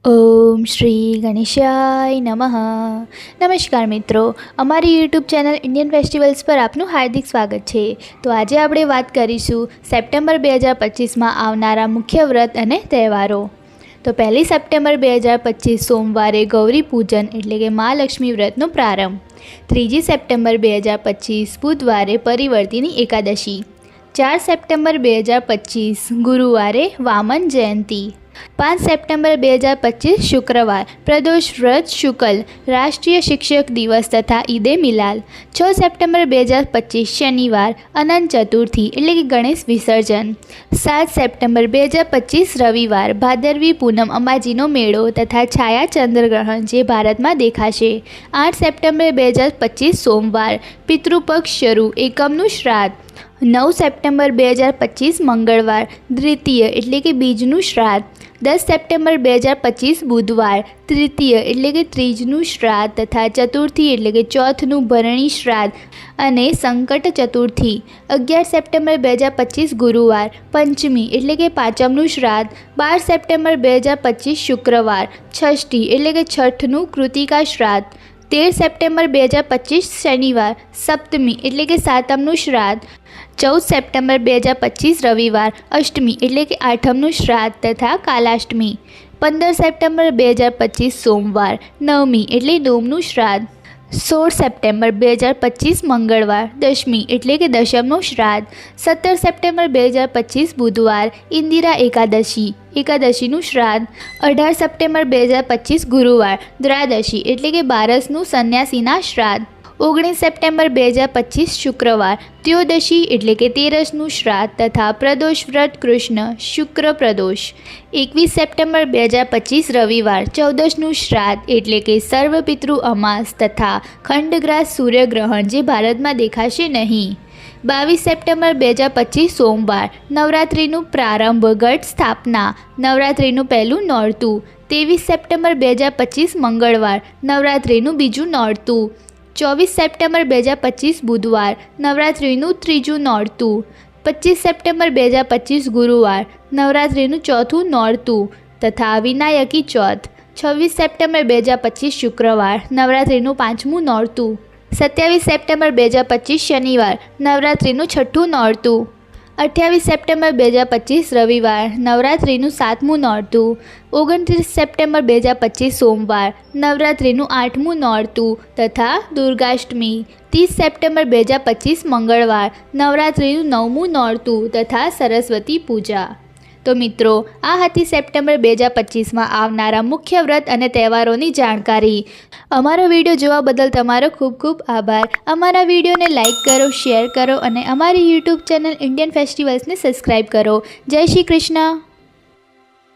ओम श्री गणेशाय नमः। नमस्कार मित्रों, अमारी यूट्यूब चैनल इंडियन फेस्टिवल्स पर आपનું हार्दिक स्वागत है। तो आज આપણે વાત કરીશું સપ્ટેમ્બર 2025 માં આવનારા મુખ્ય વ્રત અને તહેવારો। તો 1 સપ્ટેમ્બર 2025 સોમવારે ગૌરી પૂજન એટલે કે મહાલક્ષ્મી વ્રતનો પ્રારંભ। 3 સપ્ટેમ્બર 2025 બુધવારે પરિવર્તિની એકાદશી। 4 સપ્ટેમ્બર 2025 ગુરુવારે વામન જયંતી। 5 સપ્ટેમ્બર 2025 શુક્રવાર પ્રદોષ વ્રત શુક્લ રાષ્ટ્રીય શિક્ષક દિવસ તથા ઈદે મિલાલ। 6 સપ્ટેમ્બર 2025 શનિવાર અનંત ચતુર્થી એટલે કે ગણેશ વિસર્જન। 7 સપ્ટેમ્બર 2025 રવિવાર ભાદરવી પૂનમ અંબાજીનો મેળો તથા છાયા ચંદ્રગ્રહણ જે ભારતમાં દેખાશે। 8 સપ્ટેમ્બર 2025 સોમવાર પિતૃપક્ષ શરૂ એકમનું શ્રાદ્ધ। 9 સપ્ટેમ્બર 2025 મંગળવાર દ્વિતીય એટલે કે બીજનું શ્રાદ્ધ। 10 સપ્ટેમ્બર 2025 બુધવાર તૃતીય એટલે કે ત્રીજનું શ્રાદ્ધ તથા ચતુર્થી એટલે કે ચોથનું ભરણી શ્રાદ્ધ અને સંકટ ચતુર્થી। 11 સપ્ટેમ્બર 2025 ગુરુવાર પંચમી એટલે કે પાંચમનું શ્રાદ્ધ। 12 સપ્ટેમ્બર 2025 શુક્રવાર ષષ્ઠી એટલે કે છઠનું કૃતિકા શ્રાદ્ધ। 13 સપ્ટેમ્બર 2025 શનિવાર સપ્તમી એટલે કે સાતમનું શ્રાદ્ધ। 14 સપ્ટેમ્બર 2025 રવિવાર અષ્ટમી એટલે કે આઠમનું શ્રાદ્ધ તથા કાલાષ્ટમી। 15 સપ્ટેમ્બર 2025 સોમવાર નવમી એટલે નોમનું શ્રાદ્ધ। 16 સપ્ટેમ્બર 2025 મંગળવાર દશમી એટલે કે દશમનું શ્રાદ્ધ। 17 સપ્ટેમ્બર 2025 બુધવાર ઇન્દિરા એકાદશીનું શ્રાદ્ધ। 18 સપ્ટેમ્બર 2025 ગુરુવાર દ્વાદશી એટલે કે બારસનું સંન્યાસીના શ્રાદ્ધ। 19 સપ્ટેમ્બર 2025 શુક્રવાર ત્રયોદશી એટલે કે તેરસનું શ્રાદ્ધ તથા પ્રદોષ વ્રત કૃષ્ણ શુક્ર પ્રદોષ। 21 સપ્ટેમ્બર 2025 રવિવાર ચૌદશનું શ્રાદ્ધ એટલે કે સર્વપિતૃ અમાસ તથા ખંડગ્રાસ સૂર્યગ્રહણ જે ભારતમાં દેખાશે નહીં। 22 સપ્ટેમ્બર 2025 સોમવાર નવરાત્રિનું પ્રારંભ ઘટ સ્થાપના નવરાત્રિનું પહેલું નોરતું। 23 સપ્ટેમ્બર 2025 મંગળવાર નવરાત્રિનું બીજું નોરતું। 24 સપ્ટેમ્બર 2025 બુધવાર નવરાત્રિનું ત્રીજું નોરતું। 25 સપ્ટેમ્બર 2025 ગુરુવાર નવરાત્રિનું ચોથું નોરતું તથા વિનાયકી ચોથ। 26 સપ્ટેમ્બર 2025 શુક્રવાર નવરાત્રિનું પાંચમું નોરતું। 27 સપ્ટેમ્બર 2025 શનિવાર નવરાત્રિનું છઠ્ઠું નોરતું। 28 સપ્ટેમ્બર 2025 રવિવાર નવરાત્રિનું સાતમું નોરતું। 29 સપ્ટેમ્બર 2025 સોમવાર નવરાત્રિનું આઠમું નોરતું તથા દુર્ગાષ્ટમી। 30 સપ્ટેમ્બર 2025 મંગળવાર નવરાત્રિનું નવમું નોરતું તથા સરસ્વતી પૂજા। તો મિત્રો, આ હતી સપ્ટેમ્બર 2025માં આવનારા મુખ્ય વ્રત અને તહેવારોની જાણકારી। અમારો વિડીયો જોવા બદલ તમારો ખૂબ ખૂબ આભાર। અમારા વિડીયોને લાઇક કરો, શેર કરો અને અમારી યુટ્યુબ ચેનલ ઇન્ડિયન ફેસ્ટિવલ્સને સબસ્ક્રાઈબ કરો। જય શ્રી કૃષ્ણ।